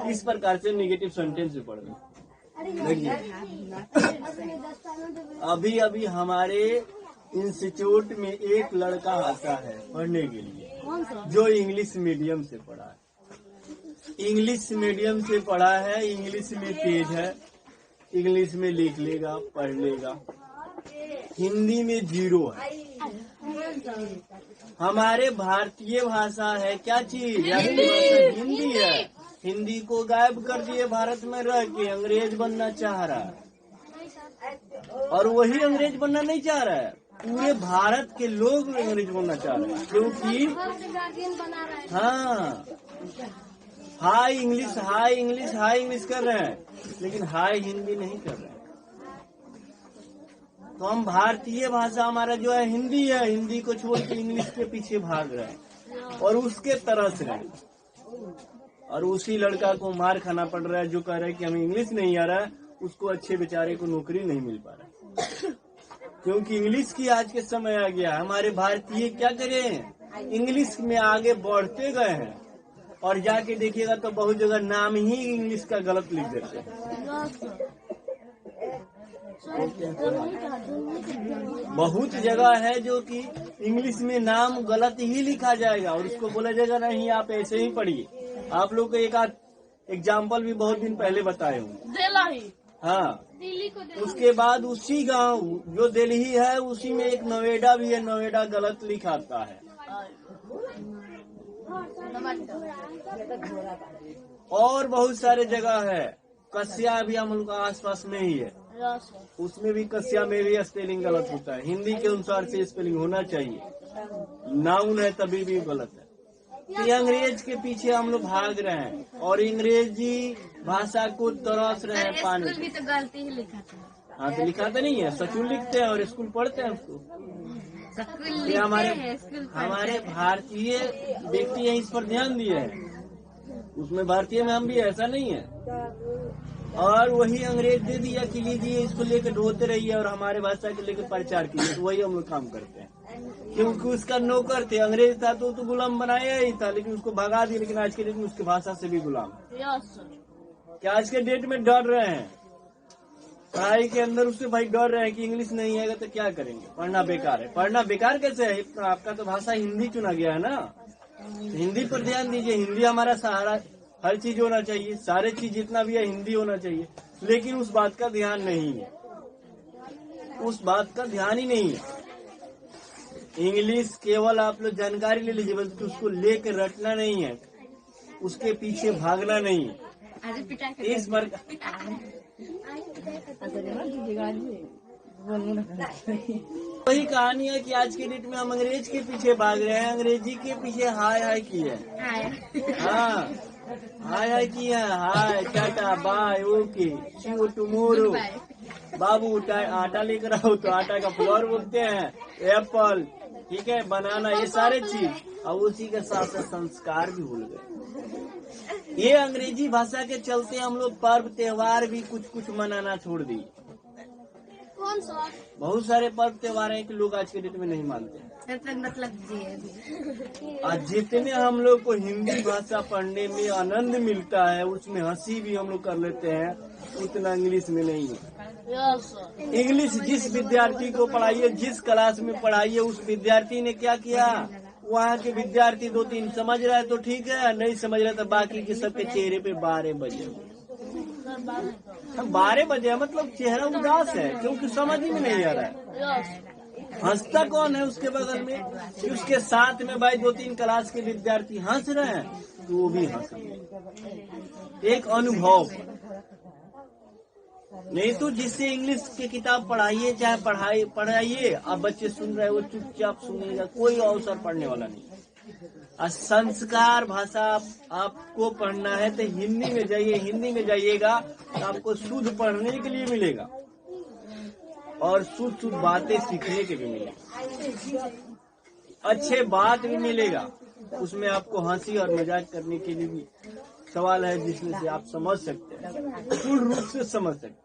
किस प्रकार से निगेटिव सेंटेंस भी पढ़ रहे। देखिए अभी अभी हमारे इंस्टीट्यूट में एक लड़का आता है पढ़ने के लिए जो इंग्लिश मीडियम से पढ़ा है, इंग्लिश मीडियम से पढ़ा है, इंग्लिश में तेज है, इंग्लिश में लिख लेगा, पढ़ लेगा, हिंदी में 0 है। हमारे भारतीय भाषा है क्या चीज? हिंदी है। हिंदी को गायब कर दिए, भारत में रह के अंग्रेज बनना चाह रहा है। और वही अंग्रेज बनना नहीं चाह रहा है, पूरे भारत के लोग अंग्रेज बनना चाह रहे हैं, क्योंकि हाँ high English high English high English कर रहे हैं, लेकिन हाई हिंदी नहीं कर रहे हैं। तो हम भारतीय भाषा हमारा जो है हिंदी है, हिंदी को छोड़ के इंग्लिश के पीछे भाग रहे हैं और उसके तरस रहे हैं। और उसी लड़का को मार खाना पड़ रहा है जो कह रहा है कि हमें इंग्लिश नहीं आ रहा है, उसको अच्छे बेचारे को नौकरी नहीं मिल पा रहा है, क्योंकि इंग्लिश की आज के समय आ गया। हमारे भारतीय क्या करें, इंग्लिश में आगे बढ़ते गए हैं और जाके देखिएगा तो बहुत जगह नाम ही इंग्लिश का गलत लिख देते हैं। बहुत जगह है जो कि इंग्लिश में नाम गलत ही लिखा जाएगा और उसको बोला जाएगा नहीं आप ऐसे ही पढ़िए। आप लोग को एक आध एग्जाम्पल भी बहुत दिन पहले बताए हूँ। हाँ, उसके बाद उसी गांव जो दिल्ली है उसी में एक नोएडा भी है, नोएडा गलत लिखाता है। और बहुत सारे जगह है, कस्या भी हम लोग का आसपास में ही है, उसमें भी कस्या में भी स्पेलिंग गलत होता है। हिंदी के अनुसार से स्पेलिंग होना चाहिए, नाउन है तभी भी गलत है। ये अंग्रेज के पीछे हम लोग भाग रहे हैं और अंग्रेजी भाषा को तरस रहे हैं पानी। स्कूल भी तो गलती ही लिखा था। हाँ तो लिखा तो नहीं है, स्कूल लिखते हैं और स्कूल पढ़ते हैं उसको। ये हमारे भारतीय व्यक्ति है इस पर ध्यान दिए हैं, उसमें भारतीय में हम भी ऐसा नहीं है। और वही अंग्रेज दे दिया कि लीजिए इसको लेकर ढोते रहिए और हमारे भाषा के लेकर प्रचार कीजिए, तो वही हम लोग काम करते हैं। क्योंकि उसका नौकर थे, अंग्रेज था तो गुलाम बनाया ही था, लेकिन उसको भगा दिया। लेकिन आज के डेट में उसकी भाषा से भी गुलाम क्या आज के डेट में डर रहे हैं, पढ़ाई के अंदर उससे भाई डर रहे हैं कि इंग्लिश नहीं आएगा तो क्या करेंगे, पढ़ना बेकार है। पढ़ना बेकार कैसे है, आपका तो भाषा हिंदी चुना गया है ना, हिंदी पर ध्यान दीजिए। हिंदी हमारा सहारा, हर चीज होना चाहिए, सारे चीज जितना भी है हिंदी होना चाहिए। लेकिन उस बात का ध्यान नहीं है, उस बात का ध्यान ही नहीं है। इंग्लिश केवल आप लोग जानकारी ले लीजिए, बल्कि उसको लेकर रटना नहीं है, उसके पीछे भागना नहीं है। इस बार वही कहानी है कि आज के डेट में हम अंग्रेज के पीछे भाग रहे हैं, अंग्रेजी के पीछे हाय हाय की है। हाँ हाय हाय की है, hi tata bye okay see you tomorrow. बाबू आटा लेकर आओ तो आटा का फ्लोर बोलते हैं, एप्पल, ठीक है, बनाना, ये सारे चीज। और उसी के साथ साथ संस्कार भी भूल गए। ये अंग्रेजी भाषा के चलते हम लोग पर्व त्योहार भी कुछ कुछ मनाना छोड़ दिए। कौन सा? बहुत सारे पर्व त्योहार हैं कि लोग आज के डेट में नहीं मानते। मतलब आज जितने हम लोग को हिंदी भाषा पढ़ने में आनंद मिलता है, उसमें हंसी भी हम लोग कर लेते हैं, उतना इंग्लिश में नहीं है। इंग्लिश जिस विद्यार्थी को पढ़ाइए, जिस क्लास में पढ़ाइए, उस विद्यार्थी ने क्या किया, वहाँ के विद्यार्थी 2-3 समझ रहा है तो ठीक है, नहीं समझ रहा तो बाकी के सबके चेहरे पे 12 बजे 12 बजे मतलब चेहरा उदास है, क्योंकि समझ ही में नहीं आ रहा है। हंसता कौन है उसके बगल में, कि उसके साथ में भाई 2-3 क्लास के विद्यार्थी हंस रहे हैं तो वो भी हंस रहे हैं। एक अनुभव, नहीं तो जिससे इंग्लिश की किताब पढ़ाइए, चाहे पढ़ाइए, आप बच्चे सुन रहे हैं वो चुपचाप सुनेगा, कोई अवसर पढ़ने वाला नहीं। और संस्कार भाषा आपको पढ़ना है तो हिंदी में जाइए, हिंदी में जाइएगा तो आपको शुद्ध पढ़ने के लिए मिलेगा और शुद्ध बातें सीखने के लिए मिलेगा, अच्छे बात भी मिलेगा, उसमें आपको हंसी और मजाक करने के लिए भी सवाल है जिसमें से आप समझ सकते हैं, पूर्ण रूप से समझ सकते हैं।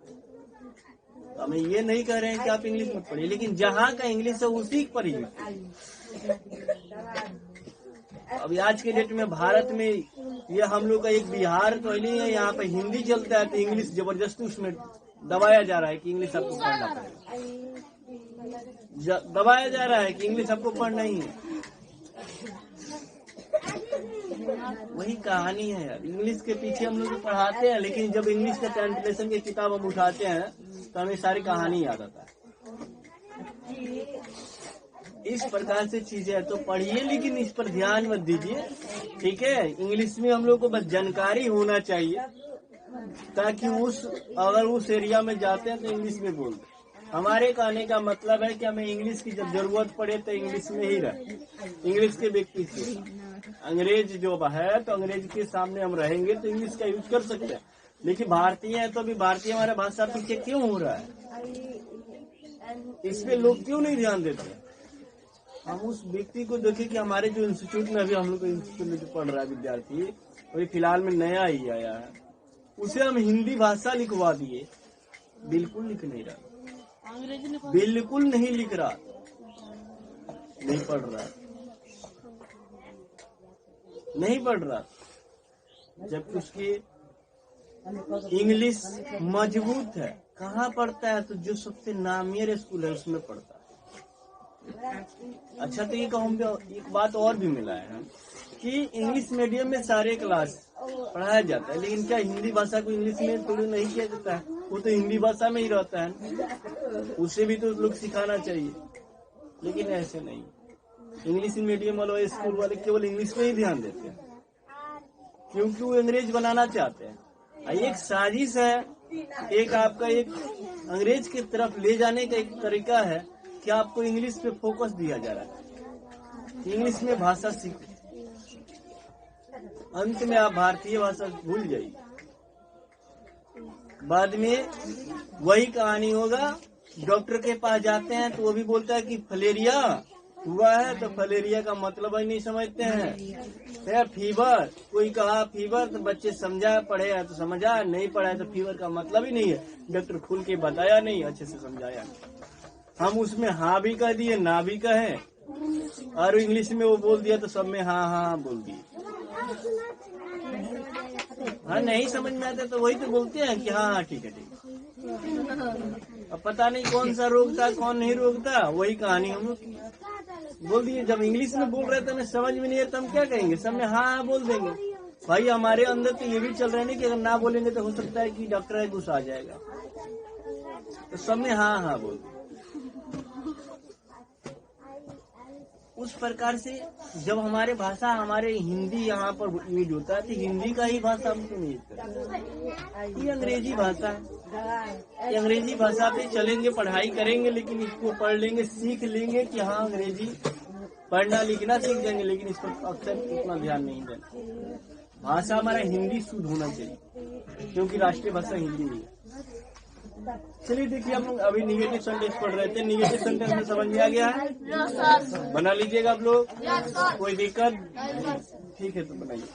तो हमें ये नहीं कह रहे हैं कि आप इंग्लिश मत पढ़िए, लेकिन जहाँ का इंग्लिश है उसी पर ही। अभी आज के डेट में भारत में ये हम लोग का एक बिहार तो नहीं है, यहाँ पे हिंदी चलता है तो इंग्लिश जबरदस्ती उसमें दबाया जा रहा है कि इंग्लिश आपको पढ़ना पड़ेगा, दबाया जा रहा है कि इंग्लिश आपको पढ़ना ही है। वही कहानी है यार, इंग्लिश के पीछे हम लोग पढ़ाते हैं, लेकिन जब इंग्लिश का ट्रांसलेशन की किताब हम उठाते हैं तो हमें सारी कहानी याद आता है। इस प्रकार से चीजें है तो पढ़िए, लेकिन इस पर ध्यान मत दीजिए, ठीक है। इंग्लिश में हम लोग को बस जानकारी होना चाहिए, ताकि अगर उस एरिया में जाते हैं तो इंग्लिश में बोलते। हमारे कहने का मतलब है कि हमें इंग्लिश की जब जरूरत पड़े तो इंग्लिश में ही रहे, इंग्लिश के व्यक्ति से। अंग्रेज जो है तो अंग्रेज के सामने हम रहेंगे तो इंग्लिश का यूज कर सकते हैं, लेकिन भारतीय है तो अभी भारतीय हमारा भाषा पीछे क्यों हो रहा है, इस पे लोग क्यों नहीं ध्यान देते। हम उस व्यक्ति को देखें कि हमारे जो इंस्टीट्यूट में अभी हम लोग इंस्टीट्यूट में जो पढ़ रहा है विद्यार्थी, अभी फिलहाल में नया ही आया है, उसे हम हिंदी भाषा लिखवा दिए, बिल्कुल लिख नहीं रहा, बिल्कुल नहीं लिख रहा, नहीं पढ़ रहा, नहीं पढ़ रहा, जबकि उसकी इंग्लिश मजबूत है। कहाँ पढ़ता है तो जो सबसे नामियर स्कूल है उसमें पढ़ता है। अच्छा, तो ये कहूँ एक बात और भी मिला है कि इंग्लिश मीडियम में सारे क्लास पढ़ाया जाता है, लेकिन क्या हिंदी भाषा को इंग्लिश में थोड़ी नहीं किया जाता है, वो तो हिंदी भाषा में ही रहता है, उसे भी तो लोग सिखाना चाहिए, लेकिन ऐसे नहीं। इंग्लिश मीडियम वाले स्कूल वाले केवल इंग्लिश में ही ध्यान देते हैं, क्योंकि वो अंग्रेज बनाना चाहते हैं। एक साजिश है, एक आपका एक अंग्रेज की तरफ ले जाने का एक तरीका है कि आपको इंग्लिश पे फोकस दिया जा रहा है, इंग्लिश में भाषा सीखो, अंत में आप भारतीय भाषा भूल जाइए। बाद में वही कहानी होगा, डॉक्टर के पास जाते हैं तो वो भी बोलता है कि फलेरिया हुआ है, तो फलेरिया का मतलब ही नहीं समझते हैं। फीवर, कोई कहा फीवर तो बच्चे समझा, पढ़े है तो समझा, नहीं पढ़ा है तो फीवर का मतलब ही नहीं है, डॉक्टर खुल के बताया नहीं, अच्छे से समझाया नहीं। हम उसमें हाँ भी कह दिए, ना भी कहे, और इंग्लिश में वो बोल दिया तो सब में हाँ हाँ बोल दिए। हाँ, नहीं समझ में आता तो वही तो बोलते हैं कि हाँ हाँ ठीक है ठीक है। अब पता नहीं कौन सा रोग था कौन नहीं रोग था, वही कहानी हम लोग बोल दिए। जब इंग्लिश में बोल रहे थे हमें समझ में नहीं है तो हम क्या कहेंगे, सब में हाँ हाँ बोल देंगे। भाई हमारे अंदर तो ये भी चल रहा है ना कि अगर ना बोलेंगे तो हो सकता है कि डॉक्टर है गुस्सा आ जाएगा, तो सब में हाँ हाँ बोल। उस प्रकार से जब हमारे भाषा हमारे हिंदी यहाँ पर यूज होता है तो हिंदी का ही भाषा हम क्यों यूज करते हैं। ये अंग्रेजी भाषा है, ये अंग्रेजी भाषा पे चलेंगे, पढ़ाई करेंगे, लेकिन इसको पढ़ लेंगे, सीख लेंगे कि हाँ अंग्रेजी पढ़ना लिखना सीख जाएंगे, लेकिन इस पर अक्सर उतना ध्यान नहीं देना। भाषा हमारा हिंदी शुद्ध होना चाहिए, क्योंकि राष्ट्रीय भाषा हिंदी है। चलिए देखिए, हम लोग अभी निगेटिव सेंटेंस पढ़ रहे थे, निगेटिव सेंटेंस में समझ में आ गया है, बना लीजिएगा आप लोग, कोई दिक्कत? ठीक है तो बनाइए।